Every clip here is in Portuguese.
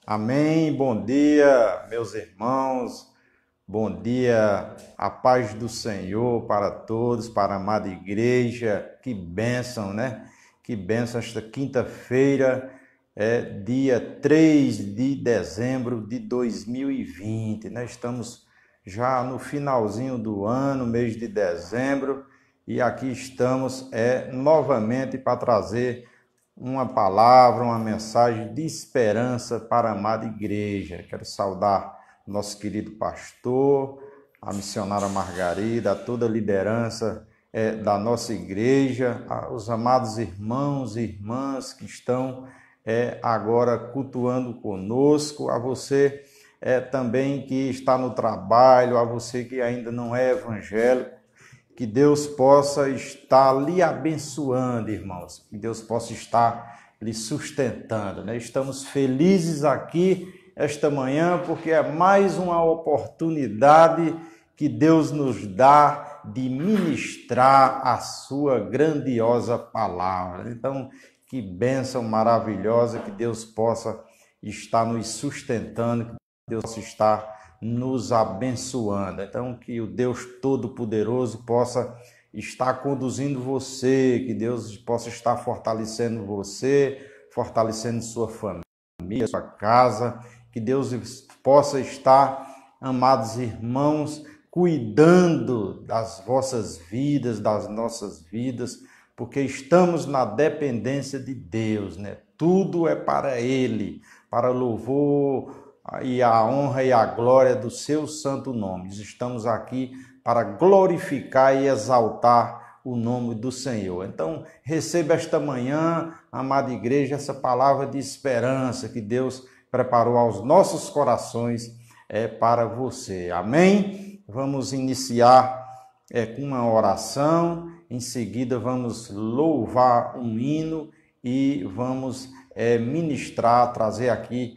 Amém. Bom dia, meus irmãos. Bom dia, a paz do Senhor para todos, para a amada igreja. Que bênção, né? Que bênção esta quinta-feira, dia 3 de dezembro de 2020, né? Estamos já no finalzinho do ano, mês de dezembro, e aqui estamos novamente para trazer uma palavra, uma mensagem de esperança para a amada igreja. Quero saudar nosso querido pastor, a missionária Margarida, a toda a liderança da nossa igreja, os amados irmãos e irmãs que estão agora cultuando conosco, a você também que está no trabalho, a você que ainda não é evangélico. Que Deus possa estar lhe abençoando, irmãos. Que Deus possa estar lhe sustentando, né? Estamos felizes aqui esta manhã porque é mais uma oportunidade que Deus nos dá de ministrar a sua grandiosa palavra. Então, que bênção maravilhosa, que Deus possa estar nos sustentando, que Deus possa estar nos abençoando. Então, que o Deus Todo-Poderoso possa estar conduzindo você, que Deus possa estar fortalecendo você, fortalecendo sua família, sua casa, que Deus possa estar, amados irmãos, cuidando das vossas vidas, das nossas vidas, porque estamos na dependência de Deus, né? Tudo é para Ele, para louvor e a honra e a glória do seu santo nome. Estamos aqui para glorificar e exaltar o nome do Senhor. Então, receba esta manhã, amada igreja, essa palavra de esperança que Deus preparou aos nossos corações para você. Amém? Vamos iniciar com uma oração, em seguida vamos louvar um hino e vamos ministrar, trazer aqui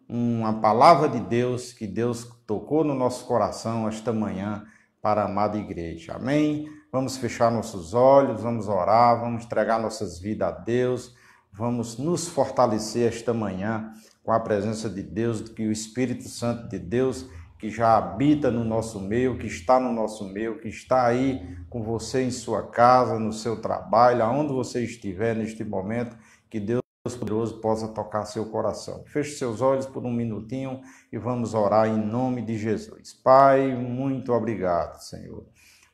uma palavra de Deus que Deus tocou no nosso coração esta manhã para a amada igreja. Amém? Vamos fechar nossos olhos, vamos orar, vamos entregar nossas vidas a Deus, vamos nos fortalecer esta manhã com a presença de Deus, que o Espírito Santo de Deus, que já habita no nosso meio, que está no nosso meio, que está aí com você em sua casa, no seu trabalho, aonde você estiver neste momento, que Deus poderoso possa tocar seu coração. Feche seus olhos por um minutinho e vamos orar em nome de Jesus. Pai, muito obrigado, Senhor.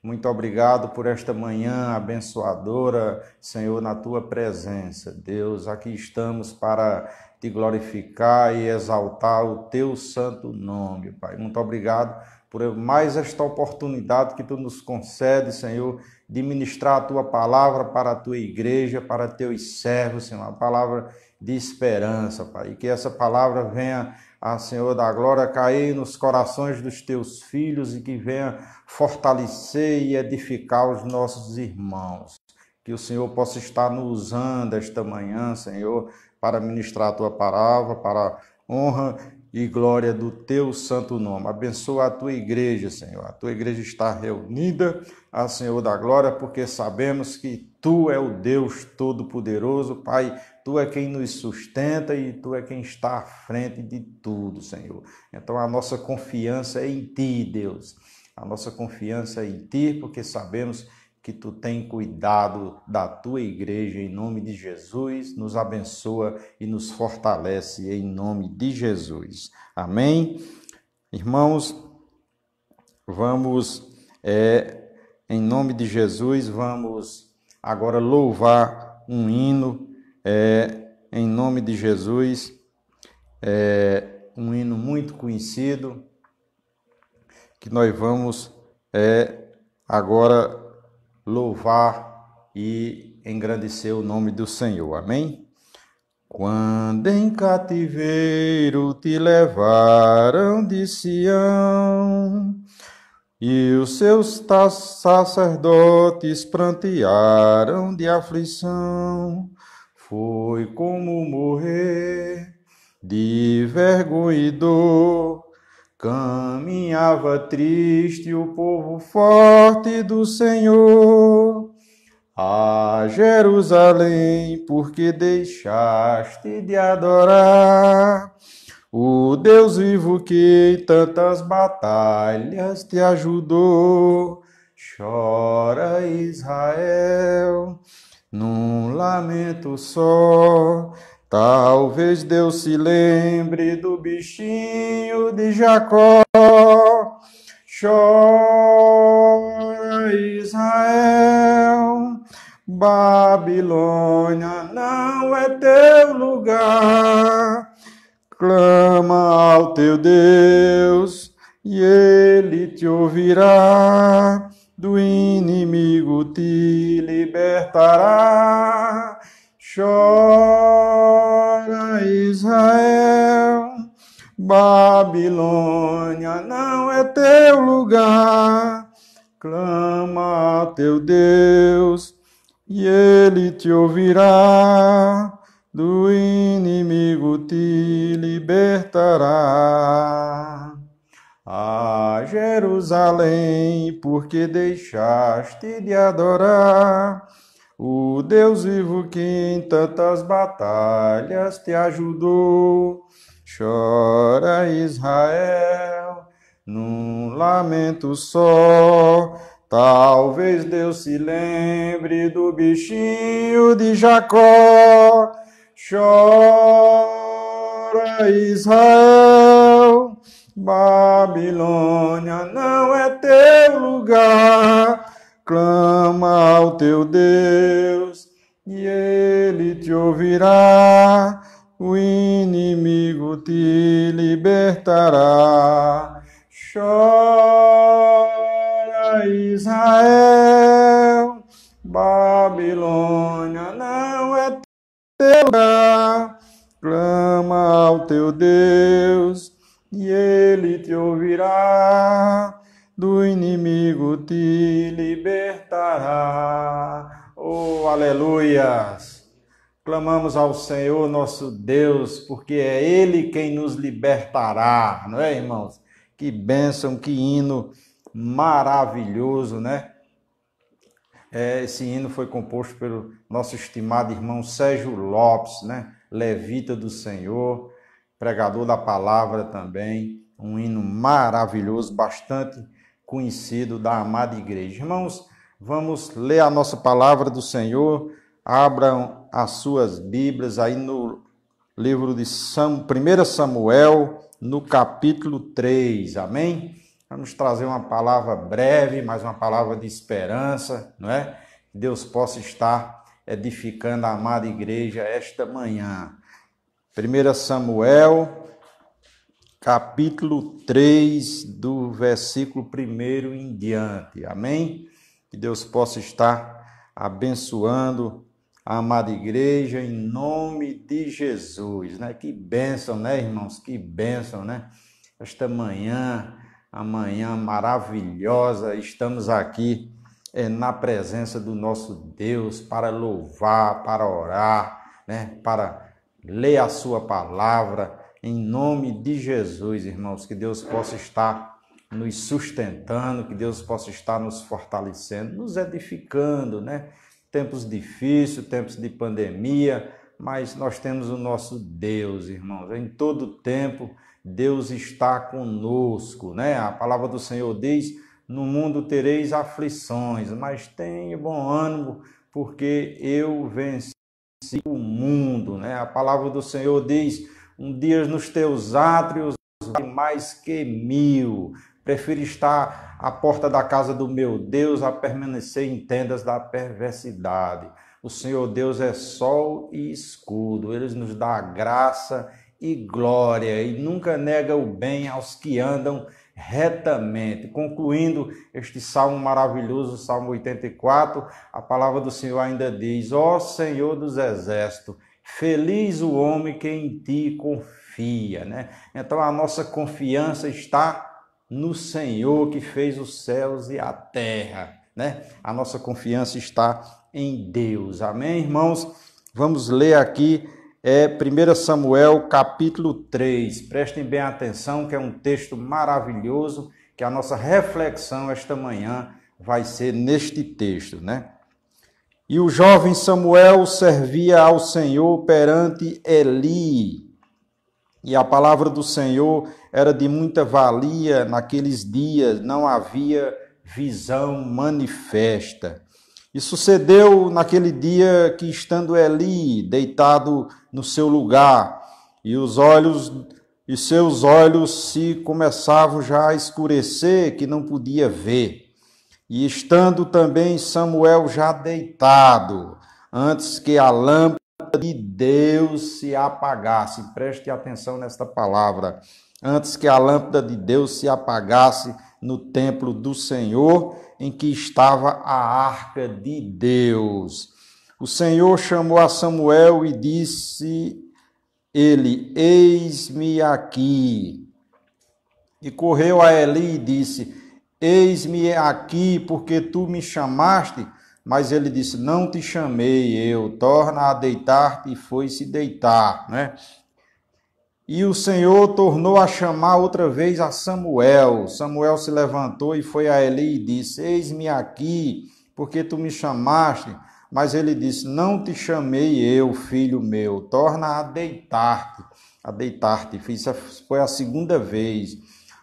Muito obrigado por esta manhã abençoadora, Senhor, na tua presença. Deus, aqui estamos para te glorificar e exaltar o teu santo nome, Pai. Muito obrigado por mais esta oportunidade que tu nos concede, Senhor, de ministrar a tua palavra para a tua igreja, para teus servos, Senhor, uma palavra de esperança, Pai, e que essa palavra venha, Senhor da glória, cair nos corações dos teus filhos e que venha fortalecer e edificar os nossos irmãos. Que o Senhor possa estar nos usando esta manhã, Senhor, para ministrar a tua palavra, para a honra e glória do teu santo nome. Abençoa a tua igreja, Senhor. A tua igreja está reunida, Senhor da glória, porque sabemos que tu é o Deus Todo-Poderoso, Pai. Tu é quem nos sustenta e tu é quem está à frente de tudo, Senhor. Então a nossa confiança é em ti, Deus. A nossa confiança é em ti, porque sabemos que tu tem cuidado da tua igreja, em nome de Jesus, nos abençoa e nos fortalece em nome de Jesus. Amém? Irmãos, vamos, em nome de Jesus, vamos agora louvar um hino, em nome de Jesus, um hino muito conhecido, que nós vamos agora louvar e engrandecer o nome do Senhor. Amém? Quando em cativeiro te levaram de Sião e os seus sacerdotes prantearam de aflição, foi como morrer de vergonha e dor. Caminhava triste o povo forte do Senhor, Ah, Jerusalém, por que deixaste de adorar o Deus vivo que em tantas batalhas te ajudou? Chora, Israel, num lamento só. Talvez Deus se lembre do bichinho de Jacó. Chora, Israel, Babilônia não é teu lugar. Clama ao teu Deus e ele te ouvirá. Do inimigo te libertará. Chora, Israel, Babilônia não é teu lugar. Clama ao teu Deus e ele te ouvirá. Do inimigo te libertará. Ah, Jerusalém, por que deixaste de adorar o Deus vivo que em tantas batalhas te ajudou? Chora, Israel, num lamento só. Talvez Deus se lembre do bichinho de Jacó. Chora, Israel, Babilônia não é teu lugar. Clama ao teu Deus e ele te ouvirá. O inimigo te libertará. Chora, Israel, Babilônia não é teu lugar. Clama ao teu Deus e ele te ouvirá. Do inimigo te libertará. Oh, aleluias! Clamamos ao Senhor nosso Deus, porque é Ele quem nos libertará, não é, irmãos? Que bênção, que hino maravilhoso, né? Esse hino foi composto pelo nosso estimado irmão Sérgio Lopes, né? Levita do Senhor, pregador da palavra também. Um hino maravilhoso, bastante conhecido da amada igreja. Irmãos, vamos ler a nossa palavra do Senhor. Abram as suas Bíblias aí no livro de 1 Samuel, no capítulo 3, amém? Vamos trazer uma palavra breve, mas uma palavra de esperança, não é? Que Deus possa estar edificando a amada igreja esta manhã. 1 Samuel, capítulo 3, do versículo 1 em diante, amém? Que Deus possa estar abençoando a amada igreja em nome de Jesus, né? Que bênção, né, irmãos? Que bênção, né? Esta manhã, a manhã maravilhosa, estamos aqui na presença do nosso Deus para louvar, para orar, né? Para ler a sua palavra em nome de Jesus, irmãos. Que Deus possa estar nos sustentando, que Deus possa estar nos fortalecendo, nos edificando, né? Tempos difíceis, tempos de pandemia, mas nós temos o nosso Deus, irmãos. Em todo tempo, Deus está conosco, né? A palavra do Senhor diz: no mundo tereis aflições, mas tenha bom ânimo, porque eu venci o mundo, né? A palavra do Senhor diz: um dia nos teus átrios vale mais que 1000. Prefiro estar à porta da casa do meu Deus a permanecer em tendas da perversidade. O Senhor Deus é sol e escudo. Ele nos dá graça e glória e nunca nega o bem aos que andam retamente. Concluindo este salmo maravilhoso, Salmo 84, a palavra do Senhor ainda diz: ó Senhor dos exércitos, feliz o homem que em ti confia, né? Então a nossa confiança está no Senhor que fez os céus e a terra, né? A nossa confiança está em Deus, amém, irmãos? Vamos ler aqui 1 Samuel capítulo 3, prestem bem atenção, que é um texto maravilhoso, que a nossa reflexão esta manhã vai ser neste texto, né? E o jovem Samuel servia ao Senhor perante Eli. E a palavra do Senhor era de muita valia naqueles dias, não havia visão manifesta. E sucedeu naquele dia que, estando Eli deitado no seu lugar, e seus olhos se começavam já a escurecer, que não podia ver. E estando também Samuel já deitado, antes que a lâmpada de Deus se apagasse. Preste atenção nesta palavra. Antes que a lâmpada de Deus se apagasse no templo do Senhor, em que estava a arca de Deus. O Senhor chamou a Samuel e disse ele: eis-me aqui. E correu a Eli e disse: eis-me aqui, porque tu me chamaste. Mas ele disse: não te chamei eu, torna a deitar-te. E foi-se deitar, né? E o Senhor tornou a chamar outra vez a Samuel. Samuel se levantou e foi a Eli e disse: eis-me aqui, porque tu me chamaste. Mas ele disse: não te chamei eu, filho meu, torna a deitar-te. A deitar-te. Isso foi a segunda vez.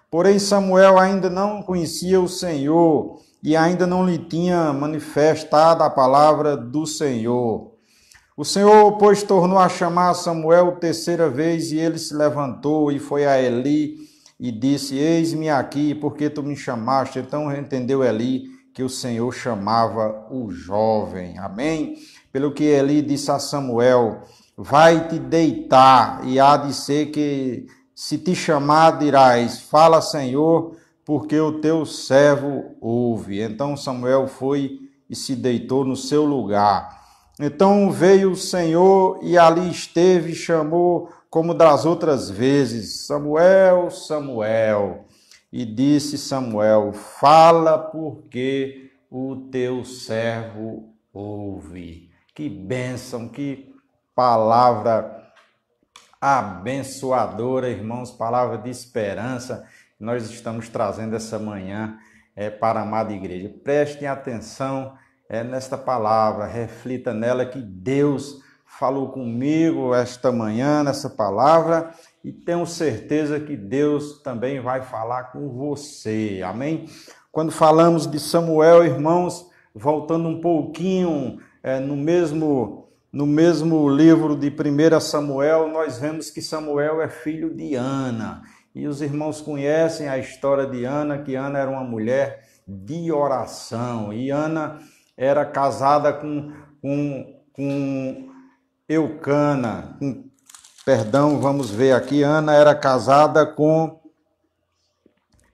Porém Samuel ainda não conhecia o Senhor e ainda não lhe tinha manifestado a palavra do Senhor. O Senhor, pois, tornou a chamar Samuel terceira vez, e ele se levantou e foi a Eli e disse: eis-me aqui, porque tu me chamaste. Então entendeu Eli que o Senhor chamava o jovem. Amém? Pelo que Eli disse a Samuel: vai-te deitar, e há de ser que, se te chamar, dirás: fala, Senhor, porque o teu servo ouve. Então Samuel foi e se deitou no seu lugar. Então veio o Senhor e ali esteve e chamou como das outras vezes: Samuel, Samuel. E disse Samuel: fala, porque o teu servo ouve. Que bênção, que palavra abençoadora, irmãos, palavra de esperança. Nós estamos trazendo essa manhã para a amada igreja. Prestem atenção nesta palavra, reflita nela, que Deus falou comigo esta manhã nessa palavra, e tenho certeza que Deus também vai falar com você, amém? Quando falamos de Samuel, irmãos, voltando um pouquinho no mesmo livro de 1 Samuel, nós vemos que Samuel é filho de Ana, e os irmãos conhecem a história de Ana, que Ana era uma mulher de oração, e Ana era casada com Eucana, vamos ver aqui, Ana era casada com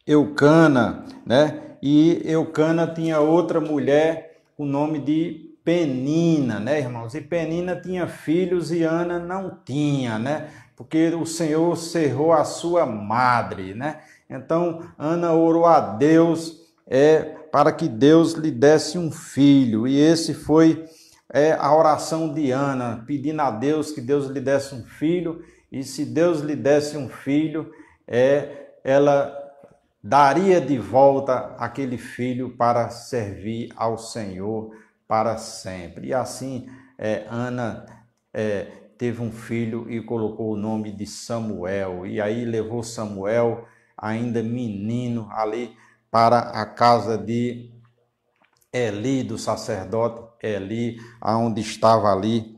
Eucana, né? E Eucana tinha outra mulher com o nome de Penina, né, irmãos? E Penina tinha filhos e Ana não tinha, né? Porque o Senhor cerrou a sua madre, né? Então Ana orou a Deus para que Deus lhe desse um filho, e esse foi a oração de Ana, pedindo a Deus que Deus lhe desse um filho, e se Deus lhe desse um filho, ela daria de volta aquele filho para servir ao Senhor para sempre. E assim Ana teve um filho e colocou o nome de Samuel, e aí levou Samuel, ainda menino, ali para a casa de Eli, do sacerdote Eli, onde estava ali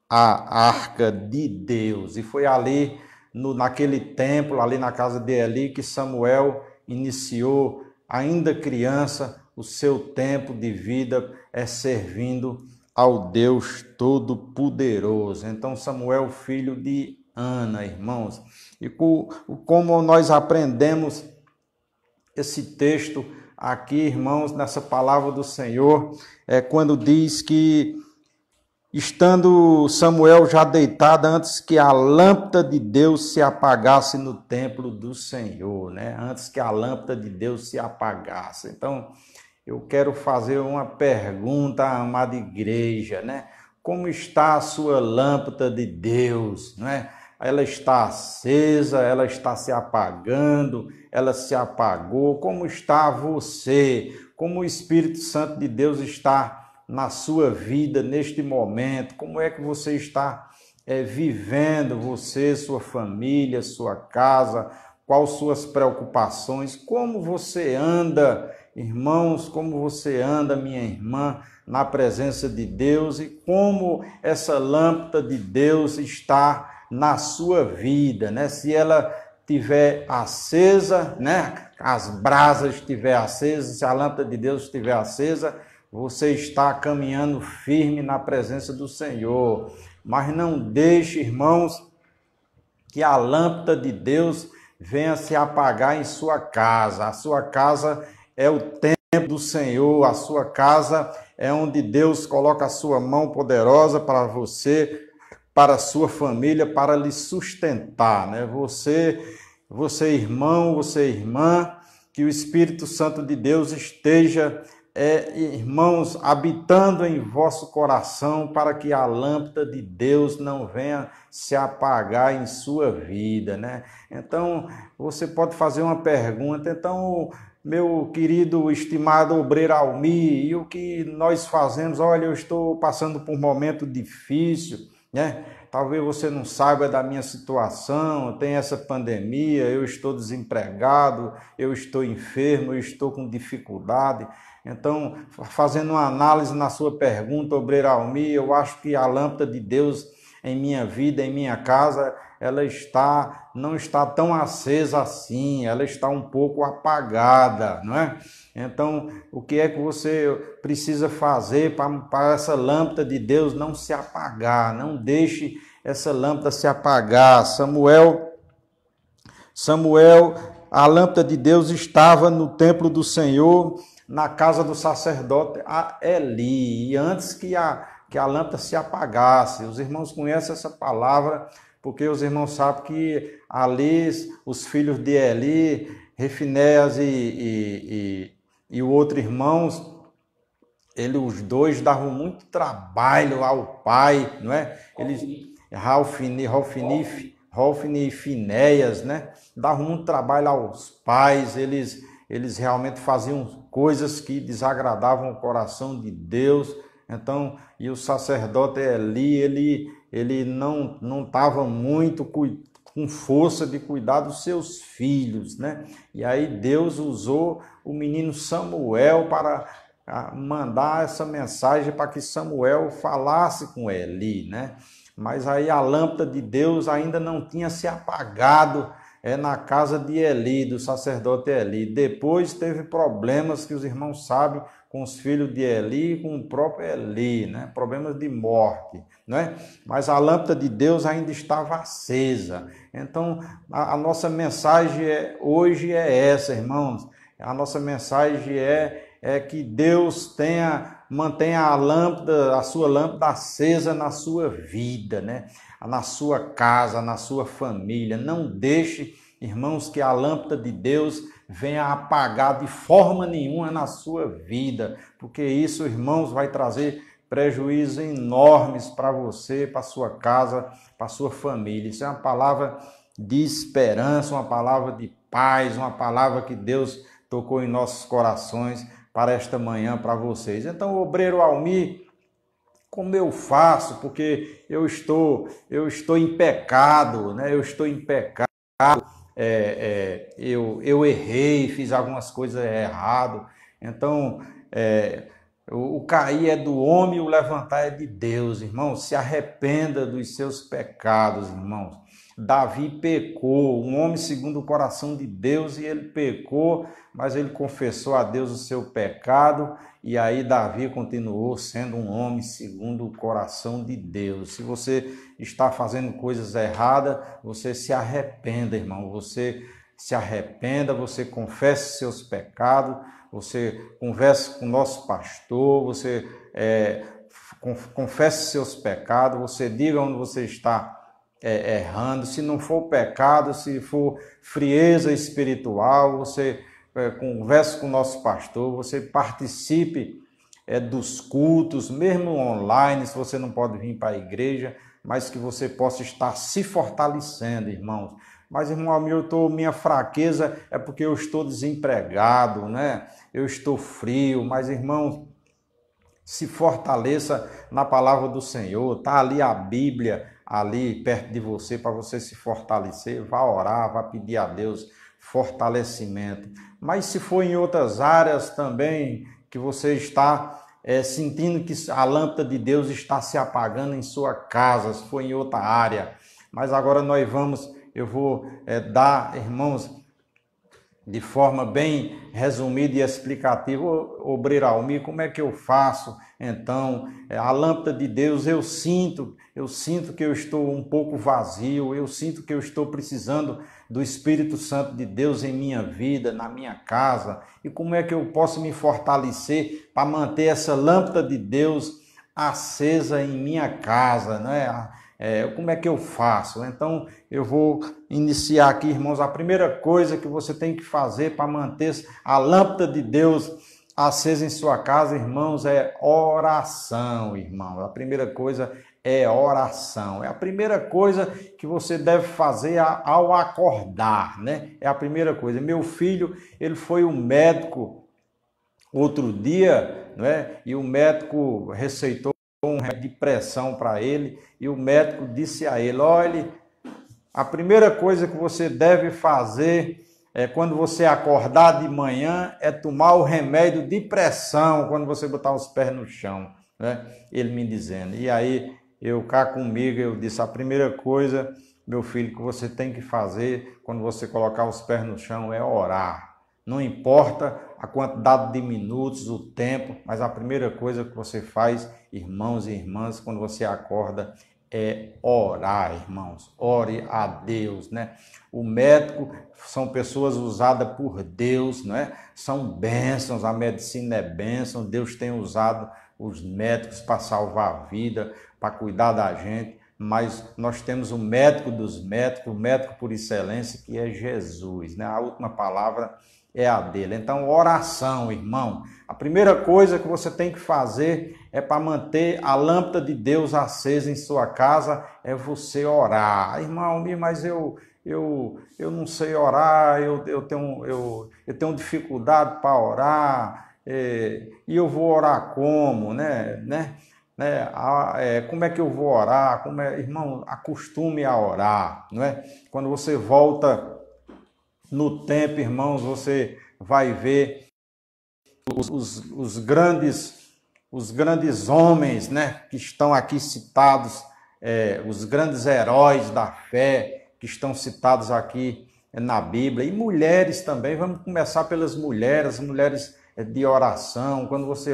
a arca de Deus. E foi ali, naquele templo, ali na casa de Eli, que Samuel iniciou, ainda criança, o seu tempo de vida servindo ao Deus Todo-Poderoso. Então Samuel, filho de Ana, irmãos. E como nós aprendemos esse texto aqui, irmãos, nessa palavra do Senhor, quando diz que, estando Samuel já deitado, antes que a lâmpada de Deus se apagasse no templo do Senhor, né? Antes que a lâmpada de Deus se apagasse. Então, eu quero fazer uma pergunta à amada igreja, né? Como está a sua lâmpada de Deus, não é? Ela está acesa, ela está se apagando, ela se apagou. Como está você? Como o Espírito Santo de Deus está na sua vida neste momento, como é que você está vivendo, você, sua família, sua casa, quais suas preocupações, como você anda, irmãos, como você anda, minha irmã, na presença de Deus e como essa lâmpada de Deus está na sua vida, né? Se ela estiver acesa, né? As brasas estiver acesas, se a lâmpada de Deus estiver acesa, você está caminhando firme na presença do Senhor. Mas não deixe, irmãos, que a lâmpada de Deus venha se apagar em sua casa. A sua casa é o templo do Senhor, a sua casa é onde Deus coloca a sua mão poderosa para você, para a sua família, para lhe sustentar, né? Você irmão, você irmã, que o Espírito Santo de Deus esteja, irmãos, habitando em vosso coração, para que a lâmpada de Deus não venha se apagar em sua vida, né? Então, você pode fazer uma pergunta, então, meu querido, estimado obreiro Almir, e o que nós fazemos? Olha, eu estou passando por um momento difícil, né? Talvez você não saiba da minha situação, tem essa pandemia, eu estou desempregado, eu estou enfermo, eu estou com dificuldade. Então, fazendo uma análise na sua pergunta, obreiro Almir, eu acho que a lâmpada de Deus em minha vida, em minha casa, ela não está tão acesa assim, ela está um pouco apagada, não é? Então, o que é que você precisa fazer para essa lâmpada de Deus não se apagar? Não deixe essa lâmpada se apagar. Samuel, a lâmpada de Deus estava no templo do Senhor, na casa do sacerdote Eli, e antes que a lâmpada se apagasse. Os irmãos conhecem essa palavra, porque os irmãos sabem que ali os filhos de Eli, Refinéias e o outro irmãos, os dois davam muito trabalho ao pai, não é? Hofni e Finéias, né? Davam muito trabalho aos pais, eles realmente faziam coisas que desagradavam o coração de Deus. Então, e o sacerdote Eli, ele não estava muito com força de cuidar dos seus filhos, né? E aí Deus usou o menino Samuel para mandar essa mensagem para que Samuel falasse com Eli, né? Mas aí a lâmpada de Deus ainda não tinha se apagado na casa de Eli, do sacerdote Eli. Depois teve problemas que os irmãos sabem com os filhos de Eli e com o próprio Eli, né? Problemas de morte, né? Mas a lâmpada de Deus ainda estava acesa. Então, a nossa mensagem hoje é essa, irmãos. A nossa mensagem é que Deus mantenha a sua lâmpada acesa na sua vida, né? Na sua casa, na sua família. Não deixe, irmãos, que a lâmpada de Deus venha apagar de forma nenhuma na sua vida, porque isso, irmãos, vai trazer prejuízos enormes para você, para sua casa, para sua família. Isso é uma palavra de esperança, uma palavra de paz, uma palavra que Deus tocou em nossos corações para esta manhã para vocês. Então, obreiro Almir, como eu faço? Porque eu estou em pecado, né? Eu estou em pecado. Eu errei, fiz algumas coisas errado. Então, o cair é do homem, o levantar é de Deus, irmãos. Se arrependa dos seus pecados, irmãos. Davi pecou, um homem segundo o coração de Deus, e ele pecou, mas ele confessou a Deus o seu pecado, e aí Davi continuou sendo um homem segundo o coração de Deus. Se você está fazendo coisas erradas, você se arrependa, irmão. Você se arrependa, você confesse seus pecados, você converse com o nosso pastor, você confesse seus pecados, você diga onde você está errando. Se não for pecado, se for frieza espiritual, você converse com o nosso pastor, você participe dos cultos, mesmo online, se você não pode vir para a igreja, mas que você possa estar se fortalecendo, irmãos. Mas, irmão, minha fraqueza é porque eu estou desempregado, né? Eu estou frio, mas, irmãos, Se fortaleça na palavra do Senhor. Está ali a Bíblia, ali perto de você, para você se fortalecer. Vá orar, vá pedir a Deus fortalecimento. Mas se for em outras áreas também, que você está sentindo que a lâmpada de Deus está se apagando em sua casa, se for em outra área. Mas agora eu vou dar, irmãos, de forma bem resumida e explicativa, obreiro Almir, como é que eu faço? Então, a lâmpada de Deus, eu sinto que eu estou um pouco vazio, eu sinto que eu estou precisando do Espírito Santo de Deus em minha vida, na minha casa. E como é que eu posso me fortalecer para manter essa lâmpada de Deus acesa em minha casa, né? Como é que eu faço? Então, eu vou iniciar aqui, irmãos. A primeira coisa que você tem que fazer para manter a lâmpada de Deus acesa em sua casa, irmãos, é oração, irmão. A primeira coisa é oração. É a primeira coisa que você deve fazer ao acordar, né? É a primeira coisa. Meu filho, ele foi um médico outro dia, né? E o médico receitou um remédio de pressão para ele, e o médico disse a ele: olha, a primeira coisa que você deve fazer quando você acordar de manhã é tomar o remédio de pressão quando você botar os pés no chão, né? Ele me dizendo. E aí eu cá comigo, eu disse: a primeira coisa, meu filho, que você tem que fazer quando você colocar os pés no chão é orar. Não importa a quantidade de minutos, o tempo, mas a primeira coisa que você faz, irmãos e irmãs, quando você acorda, é orar, irmãos. Ore a Deus, né? O médico são pessoas usadas por Deus, né? São bênçãos, a medicina é bênção. Deus tem usado os médicos para salvar a vida, para cuidar da gente. Mas nós temos o médico dos médicos, o médico por excelência, que é Jesus, né? A última palavra é a dele. Então, oração, irmão. A primeira coisa que você tem que fazer para manter a lâmpada de Deus acesa em sua casa é você orar. Irmão, mas eu não sei orar, eu tenho dificuldade para orar, e eu vou orar como, né? Como é que eu vou orar? Irmão, acostume a orar, não é? Quando você volta no tempo, irmãos, você vai ver os grandes homens, né, que estão aqui citados, os grandes heróis da fé que estão citados aqui na Bíblia, e mulheres também. Vamos começar pelas mulheres, mulheres de oração. Quando você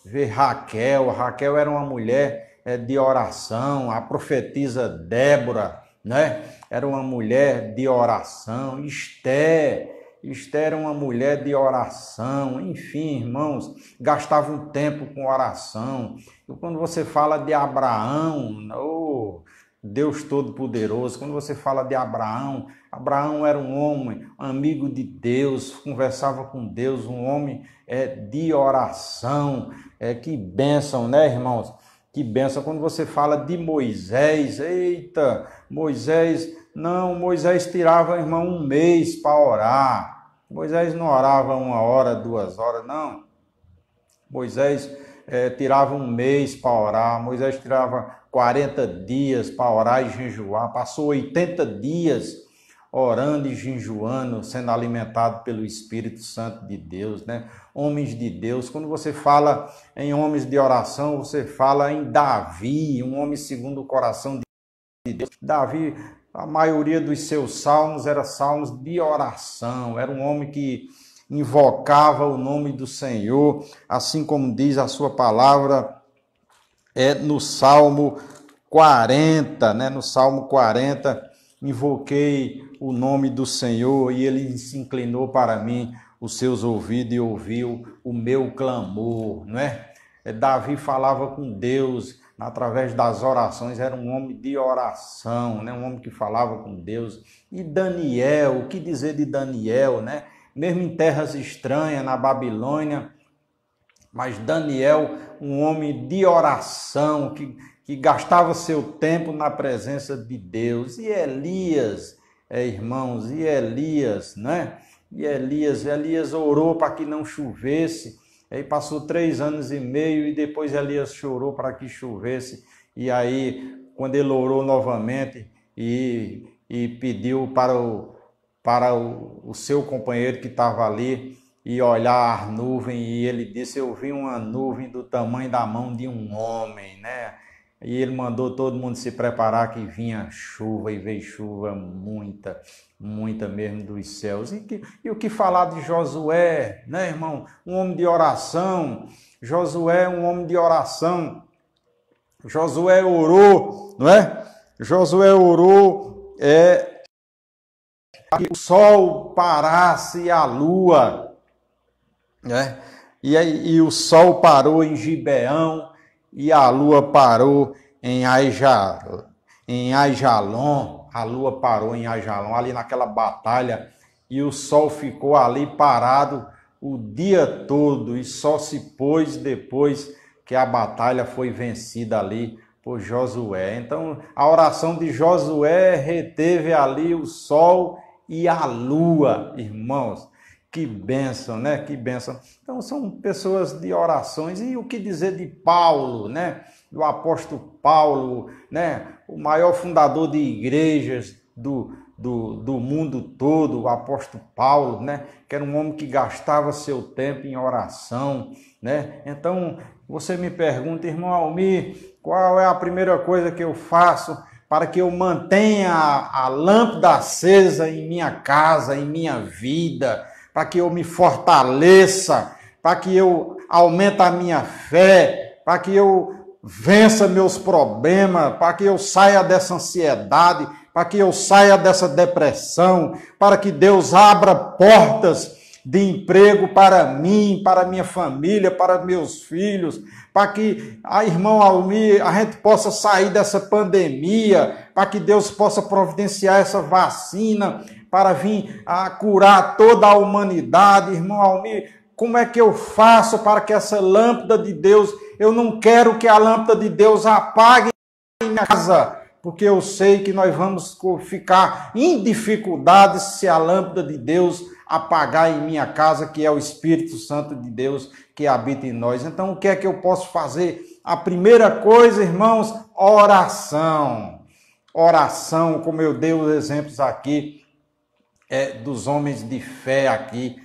vê Raquel era uma mulher de oração. A profetisa Débora, né, era uma mulher de oração. Esther era uma mulher de oração. Enfim, irmãos, gastava um tempo com oração. E quando você fala de Abraão, Deus Todo-Poderoso, quando você fala de Abraão era um homem amigo de Deus, conversava com Deus, um homem de oração. Que bênção, né, irmãos? Que bênção. Quando você fala de Moisés, eita, Moisés tirava, irmão, um mês para orar. Moisés não orava 1 hora, 2 horas, não. Moisés tirava um mês para orar. Moisés tirava 40 dias para orar e jejuar. Passou 80 dias orando e jejuando, sendo alimentado pelo Espírito Santo de Deus, né? Homens de Deus. Quando você fala em homens de oração, você fala em Davi, um homem segundo o coração de Deus. Davi, a maioria dos seus salmos eram salmos de oração. Era um homem que invocava o nome do Senhor, assim como diz a sua palavra no Salmo 40, né? No Salmo 40, invoquei o nome do Senhor e ele se inclinou para mim os seus ouvidos e ouviu o meu clamor, não é? Davi falava com Deus através das orações, era um homem de oração, né? Um homem que falava com Deus. E Daniel, o que dizer de Daniel, né? Mesmo em terras estranhas, na Babilônia, mas Daniel, um homem de oração, que gastava seu tempo na presença de Deus. E Elias, irmãos, né? E Elias orou para que não chovesse E aí passou 3 anos e meio e depois Elias chorou para que chovesse. E aí, quando ele orou novamente e pediu para o seu companheiro que estava ali e olhar a nuvem, e ele disse: eu vi uma nuvem do tamanho da mão de um homem, né? E ele mandou todo mundo se preparar que vinha chuva, e veio chuva muita, muita mesmo dos céus. E o que falar de Josué, né, irmão? Um homem de oração. Josué, um homem de oração. Josué orou, não é? Josué orou para que o sol parasse e a lua, né? E o sol parou em Gibeão e a lua parou em Aijalon. A lua parou em Aijalon, ali naquela batalha, e o sol ficou ali parado o dia todo e só se pôs depois que a batalha foi vencida ali por Josué. Então, a oração de Josué reteve ali o sol e a lua, irmãos. Que bênção, né? Que bênção. Então, são pessoas de orações. E o que dizer de Paulo, né? Do apóstolo Paulo, né? O maior fundador de igrejas do mundo todo, o apóstolo Paulo, né? Que era um homem que gastava seu tempo em oração, né? Então, você me pergunta, irmão Almir, qual é a primeira coisa que eu faço para que eu mantenha a lâmpada acesa em minha casa, em minha vida, para que eu me fortaleça, para que eu aumente a minha fé, para que eu vença meus problemas, para que eu saia dessa ansiedade, para que eu saia dessa depressão, para que Deus abra portas de emprego para mim, para minha família, para meus filhos, para que, irmão Almir, a gente possa sair dessa pandemia, para que Deus possa providenciar essa vacina, para vir a curar toda a humanidade. Irmão Almir, como é que eu faço para que essa lâmpada de Deus, eu não quero que a lâmpada de Deus apague em minha casa, porque eu sei que nós vamos ficar em dificuldades se a lâmpada de Deus apagar em minha casa, que é o Espírito Santo de Deus que habita em nós. Então, o que é que eu posso fazer? A primeira coisa, irmãos, oração. Oração, como eu dei os exemplos aqui, dos homens de fé aqui,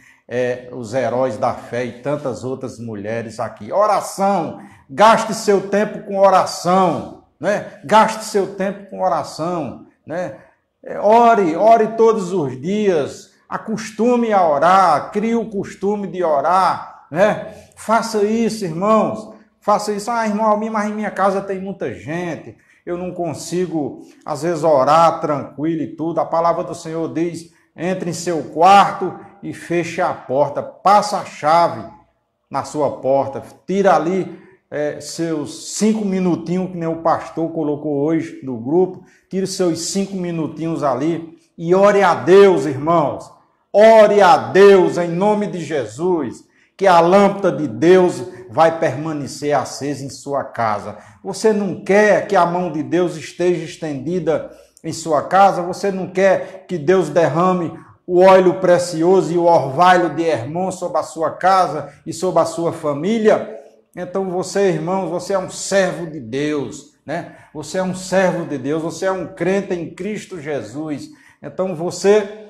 os heróis da fé e tantas outras mulheres aqui. Oração, gaste seu tempo com oração, né? Gaste seu tempo com oração, né? Ore todos os dias, acostume a orar, crie o costume de orar, né? Faça isso, irmãos, faça isso. Irmão Almir, mas em minha casa tem muita gente, eu não consigo, às vezes, orar tranquilo e tudo. A palavra do Senhor diz: entre em seu quarto e feche a porta, passa a chave na sua porta, tira ali seus 5 minutinhos, que nem o pastor colocou hoje no grupo, tire seus 5 minutinhos ali e ore a Deus, irmãos. Ore a Deus em nome de Jesus, que a lâmpada de Deus vai permanecer acesa em sua casa. Você não quer que a mão de Deus esteja estendida em sua casa? Você não quer que Deus derrame o óleo precioso e o orvalho de Hermon sobre a sua casa e sobre a sua família? Então você, irmãos, você é um servo de Deus, né? Você é um servo de Deus, você é um crente em Cristo Jesus. Então você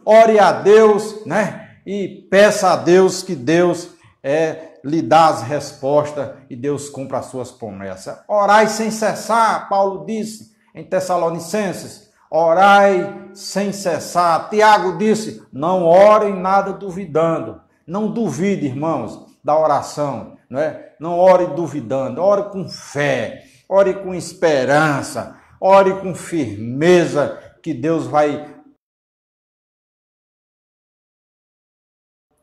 ore a Deus, né? E peça a Deus que Deus lhe dá as respostas e Deus cumpra as suas promessas. Orai sem cessar, Paulo disse em Tessalonicenses. Orai sem cessar. Tiago disse: não orem nada duvidando. Não duvide, irmãos, da oração, não é? Não ore duvidando, ore com fé, ore com esperança, ore com firmeza, que Deus vai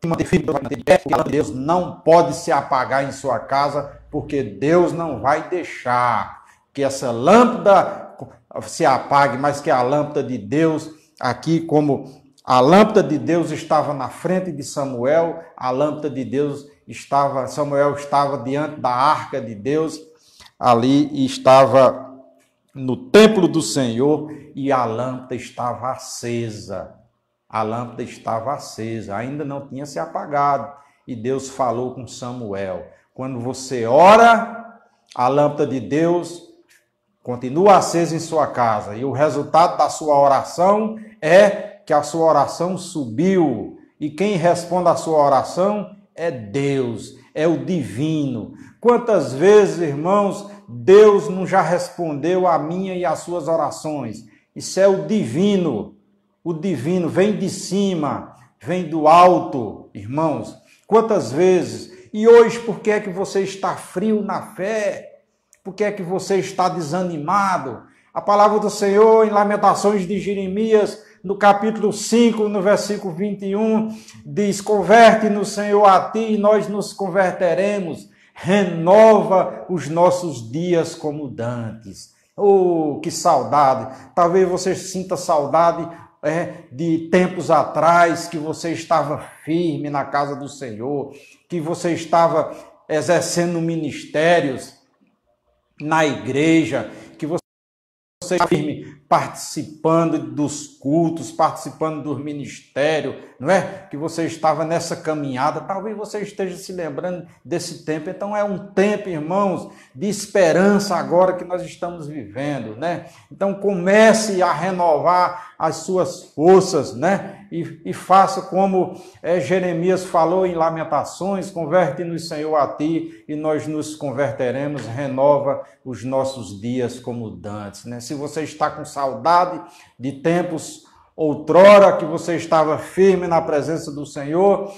manter firme, porque a Deus não pode se apagar em sua casa, porque Deus não vai deixar que essa lâmpada se apague, mas que a lâmpada de Deus, aqui como a lâmpada de Deus estava na frente de Samuel, a lâmpada de Deus Samuel estava diante da arca de Deus, ali e estava no templo do Senhor, e a lâmpada estava acesa. A lâmpada estava acesa, ainda não tinha se apagado. e Deus falou com Samuel. Quando você ora, a lâmpada de Deus continua acesa em sua casa. E o resultado da sua oração é que a sua oração subiu. E quem responde à sua oração é Deus, é o divino. Quantas vezes, irmãos, Deus não já respondeu a minha e às suas orações? Isso é o divino. O divino vem de cima, vem do alto, irmãos. Quantas vezes? E hoje, por que é que você está frio na fé? Por que é que você está desanimado? A palavra do Senhor em Lamentações de Jeremias, no capítulo 5, no versículo 21, diz: converte-nos, Senhor, a ti e nós nos converteremos. Renova os nossos dias como dantes. Oh, que saudade! Talvez você sinta saudade de tempos atrás, que você estava firme na casa do Senhor, que você estava exercendo ministérios na igreja, que você estava firme participando dos cultos, participando do ministério, não é? Que você estava nessa caminhada. Talvez você esteja se lembrando desse tempo. Então é um tempo, irmãos, de esperança agora que nós estamos vivendo, né? Então comece a renovar as suas forças, né? E faça como Jeremias falou em Lamentações: converte-nos, Senhor, a ti e nós nos converteremos. Renova os nossos dias como dantes, né? Se você está com saudade de tempos outrora que você estava firme na presença do Senhor,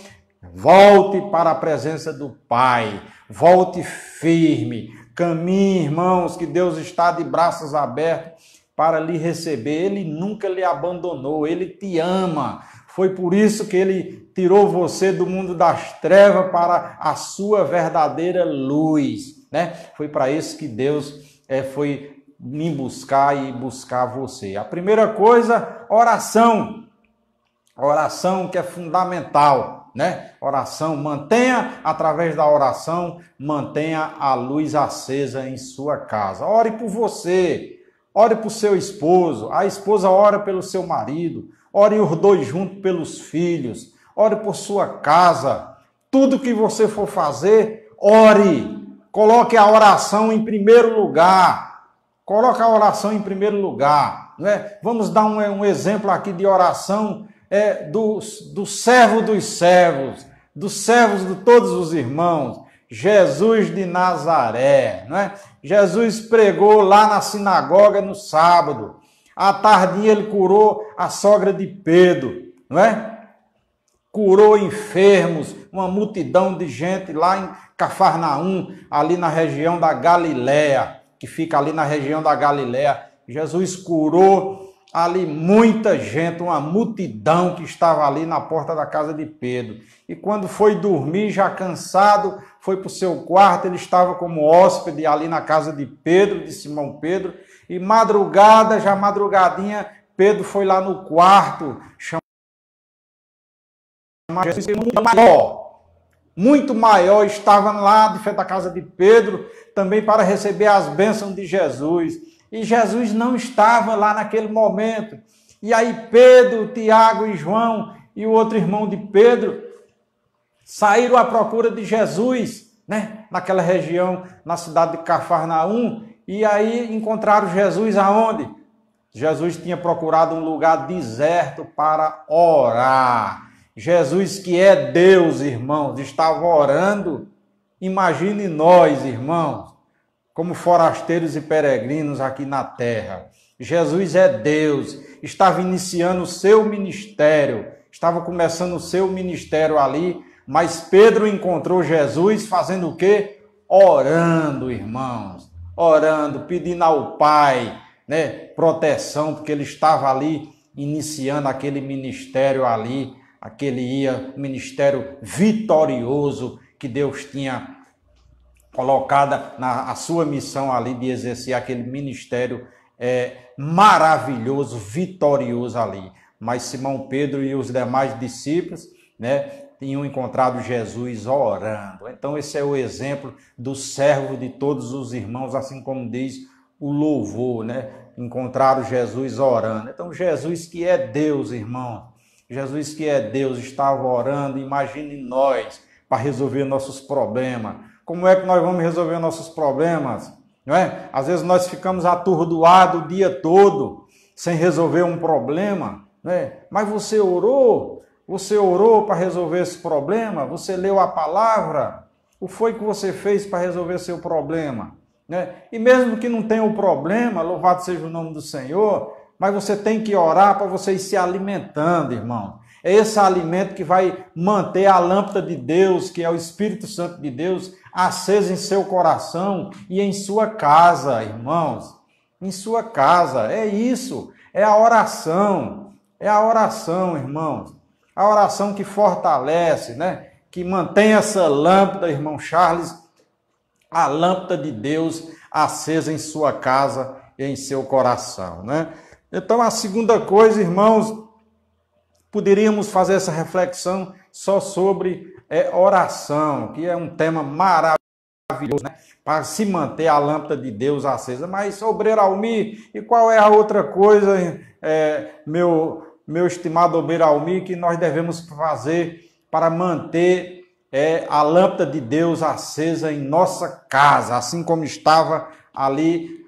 volte para a presença do Pai, volte firme, caminhe, irmãos, que Deus está de braços abertos para lhe receber. Ele nunca lhe abandonou, Ele te ama. Foi por isso que Ele tirou você do mundo das trevas para a sua verdadeira luz, né? Foi para isso que Deus foi me buscar e buscar você. A primeira coisa, oração. Oração que é fundamental, né? Oração, mantenha, através da oração, mantenha a luz acesa em sua casa. Ore por você, ore por seu esposo, a esposa ora pelo seu marido, ore os dois juntos pelos filhos, ore por sua casa. Tudo que você for fazer, ore. Coloque a oração em primeiro lugar. Coloca a oração em primeiro lugar, não é? Vamos dar um exemplo aqui de oração do servo dos servos, dos servos de todos os irmãos, Jesus de Nazaré, não é? Jesus pregou lá na sinagoga no sábado. À tardinha ele curou a sogra de Pedro, não é? Curou enfermos, uma multidão de gente lá em Cafarnaum, ali na região da Galileia, que fica ali na região da Galileia. Jesus curou ali muita gente, uma multidão que estava ali na porta da casa de Pedro. E quando foi dormir, já cansado, foi para o seu quarto. Ele estava como hóspede ali na casa de Pedro, de Simão Pedro. E madrugada, já madrugadinha, Pedro foi lá no quarto, chamou Jesus, muito maior, estava lá de frente da casa de Pedro, também para receber as bênçãos de Jesus. E Jesus não estava lá naquele momento. E aí Pedro, Tiago e João e o outro irmão de Pedro saíram à procura de Jesus, né? Naquela região, na cidade de Cafarnaum. E aí encontraram Jesus aonde? Jesus tinha procurado um lugar deserto para orar. Jesus, que é Deus, irmãos, estava orando. Imagine nós, irmãos, como forasteiros e peregrinos aqui na terra. Jesus é Deus, estava iniciando o seu ministério, estava começando o seu ministério ali, mas Pedro encontrou Jesus fazendo o quê? Orando, irmãos, orando, pedindo ao Pai, né, proteção, porque ele estava ali iniciando aquele ministério ali, ministério vitorioso que Deus tinha colocada a sua missão ali de exercer aquele ministério maravilhoso, vitorioso ali. Mas Simão Pedro e os demais discípulos, né, tinham encontrado Jesus orando. Então esse é o exemplo do servo de todos os irmãos, assim como diz o louvor, né? Encontraram Jesus orando. Então Jesus, que é Deus, irmão, Jesus, que é Deus, estava orando. Imagine nós, para resolver nossos problemas. Como é que nós vamos resolver nossos problemas? Não é? Às vezes nós ficamos atordoados o dia todo sem resolver um problema, né? Mas você orou para resolver esse problema, você leu a palavra, o que foi que você fez para resolver seu problema, né? E mesmo que não tenha o problema, louvado seja o nome do Senhor, mas você tem que orar para você ir se alimentando, irmão. É esse alimento que vai manter a lâmpada de Deus, que é o Espírito Santo de Deus, acesa em seu coração e em sua casa, irmãos. Em sua casa, é isso, é a oração, irmãos. A oração que fortalece, né? Que mantém essa lâmpada, irmão Charles, a lâmpada de Deus acesa em sua casa e em seu coração, né? Então, a segunda coisa, irmãos, poderíamos fazer essa reflexão só sobre oração, que é um tema maravilhoso, né? Para se manter a lâmpada de Deus acesa. Mas, obreiro Almir, e qual é a outra coisa, meu estimado obreiro Almir, que nós devemos fazer para manter a lâmpada de Deus acesa em nossa casa, assim como estava ali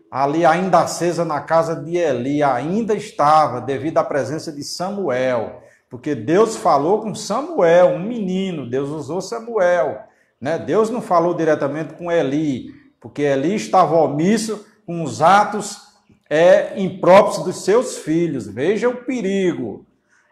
ainda acesa na casa de Eli, ainda estava, devido à presença de Samuel, porque Deus falou com Samuel, um menino, Deus usou Samuel, né? Deus não falou diretamente com Eli, porque Eli estava omisso com os atos impróprios dos seus filhos. Veja o perigo.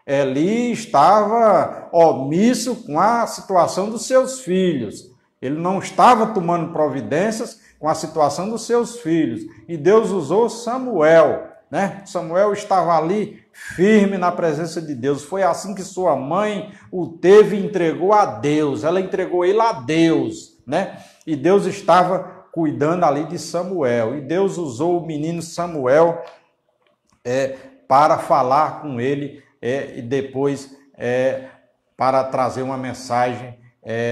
Eli estava omisso com a situação dos seus filhos. Ele não estava tomando providências com a situação dos seus filhos. E Deus usou Samuel, né? Samuel estava ali firme na presença de Deus. Foi assim que sua mãe o teve e entregou a Deus. Ela entregou ele a Deus, né? E Deus estava cuidando ali de Samuel. E Deus usou o menino Samuel para falar com ele e depois para trazer uma mensagem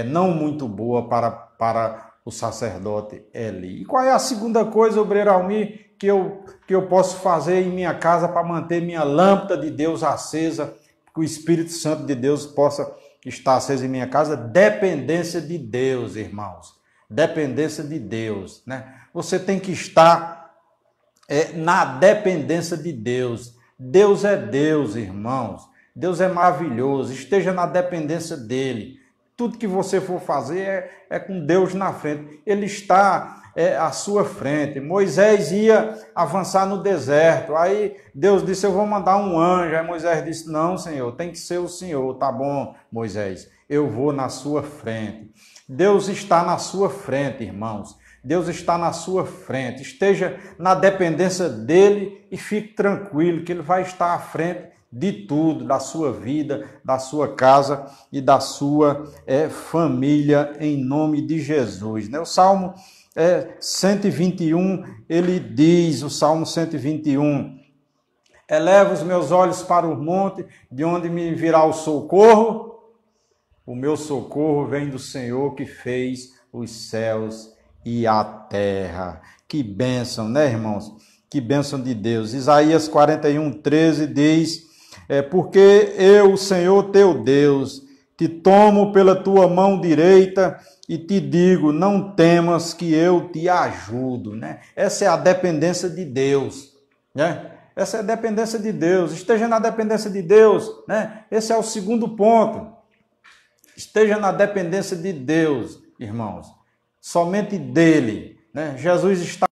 não muito boa para o sacerdote Eli. E qual é a segunda coisa, obreiro Almir, que eu posso fazer em minha casa para manter minha lâmpada de Deus acesa, que o Espírito Santo de Deus possa estar acesa em minha casa? Dependência de Deus, irmãos. Dependência de Deus, né? Você tem que estar na dependência de Deus. Deus é Deus, irmãos. Deus é maravilhoso. Esteja na dependência dele. Tudo que você for fazer é com Deus na frente. Ele está à sua frente. Moisés ia avançar no deserto. Aí Deus disse, eu vou mandar um anjo. Aí Moisés disse, não, Senhor, tem que ser o Senhor. Tá bom, Moisés, eu vou na sua frente. Deus está na sua frente, irmãos. Deus está na sua frente. Esteja na dependência dele e fique tranquilo que ele vai estar à frente de tudo, da sua vida, da sua casa e da sua família, em nome de Jesus, né? O Salmo 121, ele diz, o Salmo 121, eleva os meus olhos para o monte, de onde me virá o socorro? O meu socorro vem do Senhor que fez os céus e a terra. Que bênção, né, irmãos? Que bênção de Deus. Isaías 41:13 diz, porque eu, o Senhor teu Deus, te tomo pela tua mão direita e te digo, não temas que eu te ajudo, né? Essa é a dependência de Deus, né? Essa é a dependência de Deus. Esteja na dependência de Deus, né? Esse é o segundo ponto. Esteja na dependência de Deus, irmãos. Somente dele, né? Jesus está